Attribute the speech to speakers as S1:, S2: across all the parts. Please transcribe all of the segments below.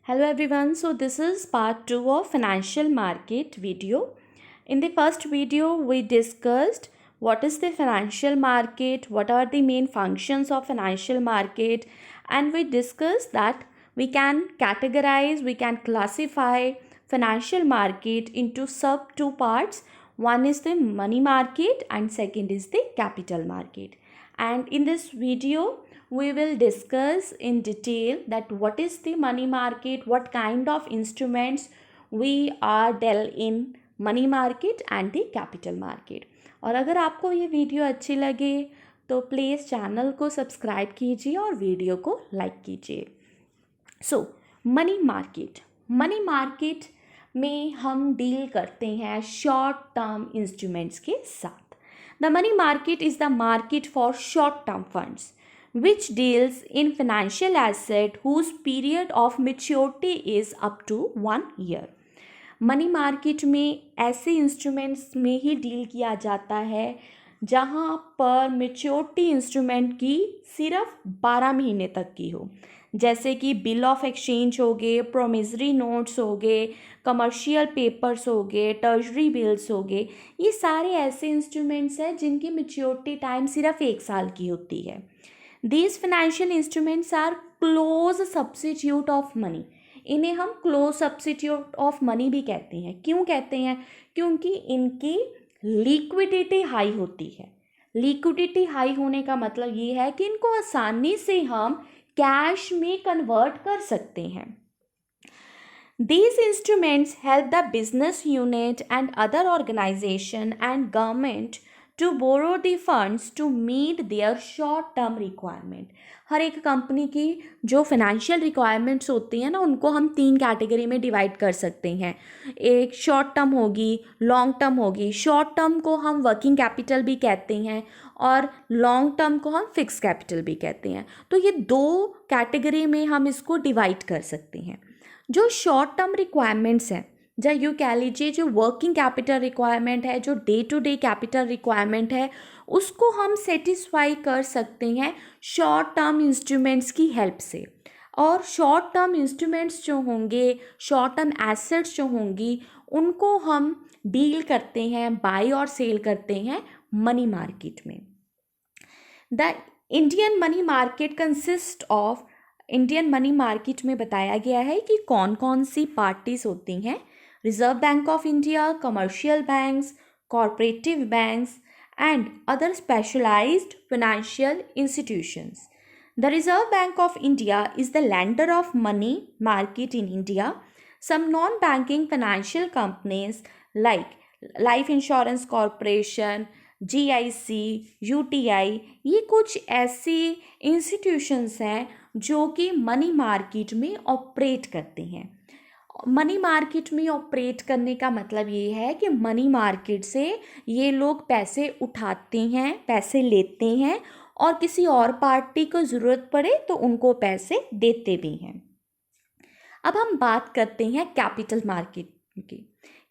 S1: Hello everyone, so this is part 2 of financial market video. In the first video we discussed what is the financial market, what are the main functions of financial market, and we discussed that we can categorize, we can classify financial market into sub two parts. One is the money market and second is the capital market. And in this video we will discuss in detail that what is the money market, what kind of instruments we are dealt in money market and the capital market. और अगर आपको ये video अच्छी लगे तो please channel को subscribe कीजिए और वीडियो को लाइक कीजिए। सो मनी मार्केट में हम डील करते हैं शॉर्ट टर्म इंस्ट्रूमेंट्स के साथ। The money market is the market for short term funds which deals in financial asset whose period of maturity is up to 1 year। Money market में ऐसे instruments में ही deal किया जाता है जहां पर मेच्योरिटी इंस्ट्रूमेंट की सिर्फ 12 महीने तक की हो, जैसे कि बिल ऑफ एक्सचेंज हो गए, प्रोमिसरी नोट्स हो गए, कमर्शियल पेपर्स हो गए, ट्रेजरी बिल्स हो गए। ये सारे ऐसे इंस्ट्रूमेंट्स हैं जिनकी मेच्योरिटी टाइम सिर्फ 1 साल की होती है। These financial instruments are close substitute of money। इन्हें हम close substitute of money भी कहते हैं। क्यों कहते हैं? क्योंकि इनकी लिक्विडिटी हाई होती है। लिक्विडिटी हाई होने का मतलब ये है कि इनको आसानी से हम कैश में कन्वर्ट कर सकते हैं। These instruments help the business unit and other organization and government to borrow the funds to meet their short term requirement। हर एक कंपनी की जो फाइनेंशियल रिक्वायरमेंट्स होती हैं ना, उनको हम 3 कैटेगरी में डिवाइड कर सकते हैं। एक शॉर्ट टर्म होगी, लॉन्ग टर्म होगी। शॉर्ट टर्म को हम वर्किंग कैपिटल भी कहते हैं और लॉन्ग टर्म को हम फिक्स कैपिटल भी कहते हैं। तो ये 2 कैटेगरी में हम इसको डिवाइड कर सकते हैं। जो शॉर्ट टर्म रिक्वायरमेंट्स हैं, या यूँ कह लीजिए जो वर्किंग कैपिटल रिक्वायरमेंट है, जो day to day capital requirement है, उसको हम सेटिस्फाई कर सकते हैं शॉर्ट टर्म इंस्ट्रूमेंट्स की हेल्प से। और शॉर्ट टर्म इंस्ट्रूमेंट्स जो होंगे, शॉर्ट टर्म एसेट्स जो होंगी, उनको हम डील करते हैं, बाई और सेल करते हैं मनी मार्केट में। The Indian money market consist of, Indian money market में बताया गया है कि कौन कौन सी पार्टीज होती हैं। Reserve Bank of India, commercial banks, cooperative banks and other specialised financial institutions. The Reserve Bank of India is the lender of money market in India। Some non-banking financial companies like life insurance corporation, GIC, UTI, ये कुछ ऐसी institutions हैं जो कि money market में operate करते हैं। Money market में ऑपरेट करने का मतलब ये है कि मनी मार्केट से ये लोग पैसे उठाते हैं, पैसे लेते हैं और किसी और पार्टी को ज़रूरत पड़े तो उनको पैसे देते भी हैं। अब हम बात करते हैं कैपिटल मार्केट की।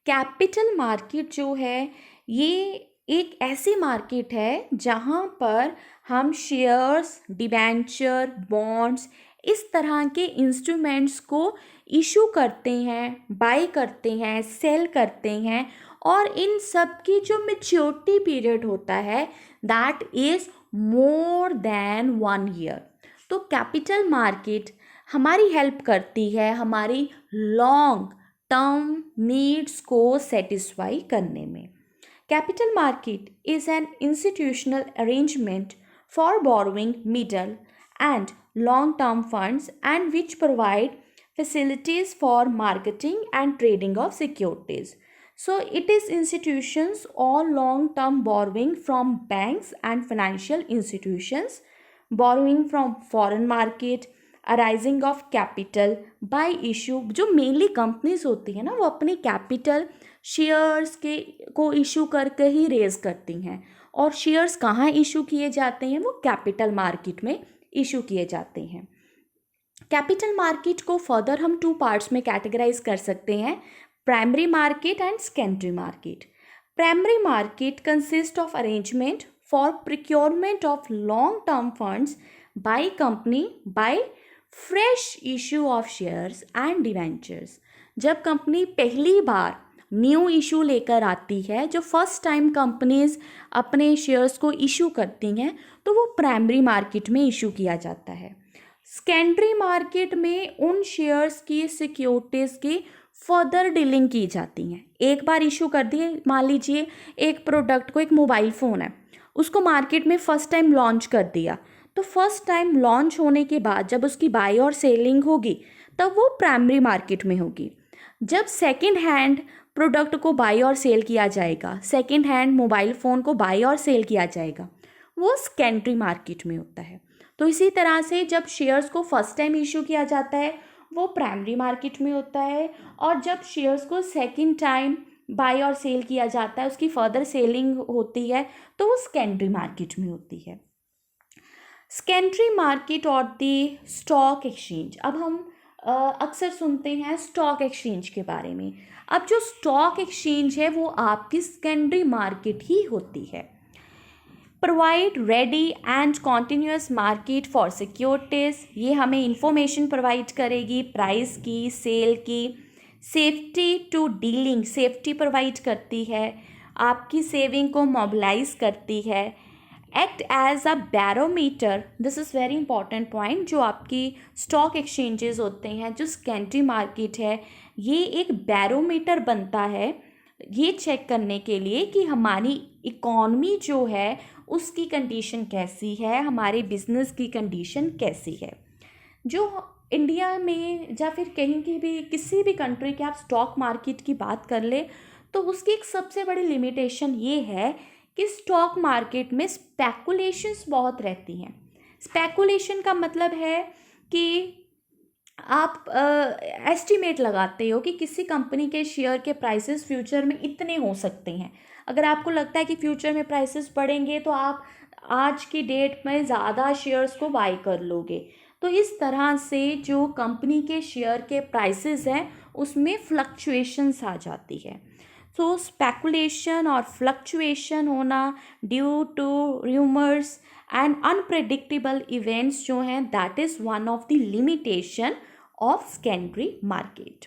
S1: कैपिटल मार्केट जो है ये एक ऐसी मार्केट है जहाँ पर हम शेयर्स, डिबेंचर, बॉन्ड्स, इस तरह के इंस्ट्रूमेंट्स को इशू करते हैं, बाय करते हैं, सेल करते हैं और इन सब की जो मैच्योरिटी पीरियड होता है that is more than 1 year. तो कैपिटल मार्केट हमारी हेल्प करती है हमारी लॉन्ग टर्म नीड्स को सेटिस्फाई करने में। Capital market is an institutional arrangement for borrowing middle and long-term funds and which provide facilities for marketing and trading of securities. So it is institutions or long-term borrowing from banks and financial institutions, borrowing from foreign market, arising of capital by issue. जो mainly companies होती हैं ना, वो अपनी capital shares के को issue करके ही raise करती हैं और शेयर्स कहाँ इशू किए जाते हैं? वो कैपिटल मार्केट में इशू किए जाते हैं। कैपिटल मार्केट को फर्दर हम 2 पार्ट्स में कैटेगराइज कर सकते हैं, primary market and secondary market. Primary market consist of arrangement for procurement of long term funds by company by fresh issue of shares and debentures, जब कंपनी पहली बार new issue लेकर आती है, जो फर्स्ट टाइम कंपनीज अपने shares को issue करती हैं, तो वो प्राइमरी मार्केट में इशू किया जाता है। सेकेंडरी मार्केट में उन शेयर्स की, सिक्योरिटीज़ की फर्दर डीलिंग की जाती हैं। एक बार इशू कर दिए, मान लीजिए एक प्रोडक्ट को, एक मोबाइल फ़ोन है, उसको मार्केट में फ़र्स्ट टाइम लॉन्च कर दिया, तो फर्स्ट टाइम लॉन्च होने के बाद जब उसकी बाई और सेलिंग होगी तब वो प्राइमरी मार्केट में होगी। जब सेकंड हैंड प्रोडक्ट को बाई और सेल किया जाएगा, सेकंड हैंड मोबाइल फ़ोन को बाई और सेल किया जाएगा, वो सेकेंडरी मार्केट में होता है। तो इसी तरह से जब शेयर्स को फर्स्ट टाइम इशू किया जाता है वो प्राइमरी मार्केट में होता है, और जब शेयर्स को सेकंड टाइम बाई और सेल किया जाता है, उसकी फर्दर सेलिंग होती है, तो वो सेकेंडरी मार्केट में होती है। सेकेंडरी मार्केट और द स्टॉक एक्सचेंज। अब हम अक्सर सुनते हैं स्टॉक एक्सचेंज के बारे में। अब जो स्टॉक एक्सचेंज है वो आपकी सेकेंडरी मार्केट ही होती है। Provide ready and continuous market for securities, ये हमें इंफॉर्मेशन प्रोवाइड करेगी प्राइस की, सेल की, safety to dealing, safety provide करती है, आपकी सेविंग को मोबिलाइज करती है। Act as a barometer, this is very important point, जो आपकी स्टॉक एक्सचेंजेस होते हैं, जो सेकेंडरी मार्केट है, ये एक बैरोमीटर बनता है ये चेक करने के लिए कि हमारी इकॉनमी जो है उसकी कंडीशन कैसी है, हमारे बिजनेस की कंडीशन कैसी है। जो इंडिया में या फिर कहीं की भी, किसी भी कंट्री के आप स्टॉक मार्केट की बात कर ले, तो उसकी एक सबसे बड़ी लिमिटेशन ये है कि स्टॉक मार्केट में स्पेकुलेशंस बहुत रहती हैं। स्पेकुलेशन का मतलब है कि आप एस्टिमेट लगाते हो कि किसी कंपनी के शेयर के प्राइसेस फ्यूचर में इतने हो सकते हैं। अगर आपको लगता है कि फ्यूचर में प्राइसेस बढ़ेंगे तो आप आज की डेट में ज़्यादा शेयर्स को बाई कर लोगे। तो इस तरह से जो कंपनी के शेयर के प्राइसेस हैं उसमें फ्लक्चुएशंस आ जाती है। सो स्पेकुलेशन और फ्लक्चुएशन होना due to rumours and unpredictable events जो हैं, that is one of the limitation of secondary market.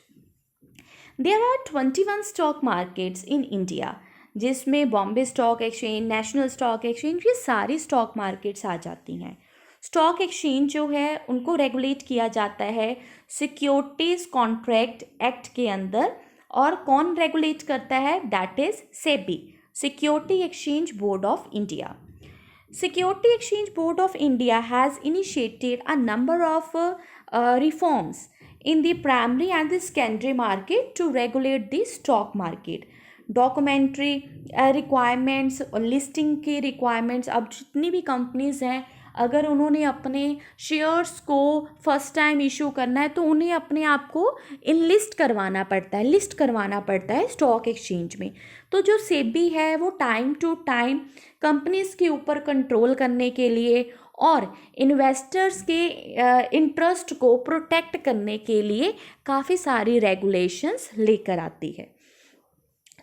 S1: There are 21 stock markets in India, जिसमें Bombay stock exchange, national stock exchange, ये सारी स्टॉक मार्केट्स आ जाती हैं। Stock exchange जो है उनको रेगुलेट किया जाता है सिक्योरिटीज़ कॉन्ट्रैक्ट एक्ट के अंदर, और कौन रेगुलेट करता है, that is SEBI, security exchange board of India. Security Exchange Board of India has initiated a number of reforms in the primary and the secondary market to regulate the stock market. Documentary requirements और listing की requirements, अब जितनी भी companies हैं अगर उन्होंने अपने shares को फर्स्ट टाइम इशू करना है तो उन्हें अपने आप को इनलिस्ट करवाना पड़ता है, लिस्ट करवाना पड़ता है स्टॉक एक्सचेंज में। तो जो सेबी है वो टाइम टू टाइम कंपनीज के ऊपर कंट्रोल करने के लिए और इन्वेस्टर्स के इंटरेस्ट को प्रोटेक्ट करने के लिए काफ़ी सारी रेगुलेशंस लेकर आती है।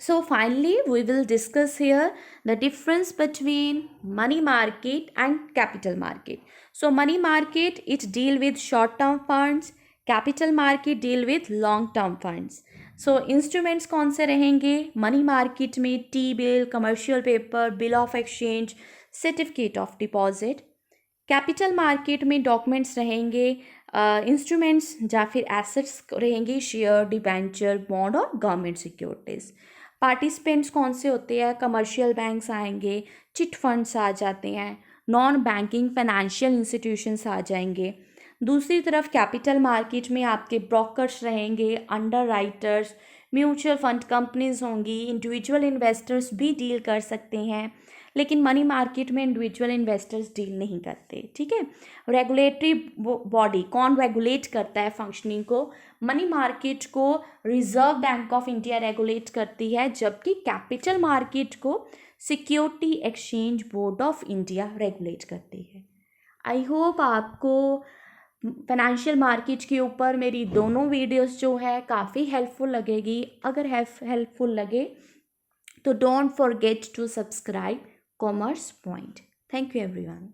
S1: So finally, we will discuss here the difference between money market and capital market. So money market, it deal with short-term funds, capital market deal with long-term funds. So instruments कौन से रहेंगे money market में? T-bill, commercial paper, bill of exchange, certificate of deposit. Capital market में documents रहेंगे, instruments या फिर assets रहेंगे, share, debenture, bond और गवर्नमेंट सिक्योरिटीज़। पार्टिसिपेंट्स कौन से होते हैं? कमर्शियल बैंक्स आएंगे, चिट फंड्स आ जाते हैं, नॉन बैंकिंग फाइनेंशियल इंस्टीट्यूशंस आ जाएंगे। दूसरी तरफ कैपिटल मार्केट में आपके ब्रोकर्स रहेंगे, under writers, mutual fund companies होंगी, इंडिविजुअल इन्वेस्टर्स भी डील कर सकते हैं, लेकिन मनी मार्केट में इंडिविजुअल इन्वेस्टर्स डील नहीं करते। ठीक है, रेगुलेटरी बॉडी कौन रेगुलेट करता है फंक्शनिंग को? मनी मार्केट को reserve Bank of India regulate करती है, जबकि कैपिटल मार्केट को security exchange board of India regulate करती है। आई होप आपको फाइनेंशियल मार्केट के ऊपर मेरी दोनों वीडियोस जो है काफ़ी हेल्पफुल लगेगी। अगर हेल्पफुल लगे तो don't forget to subscribe Commerce Point. Thank you everyone.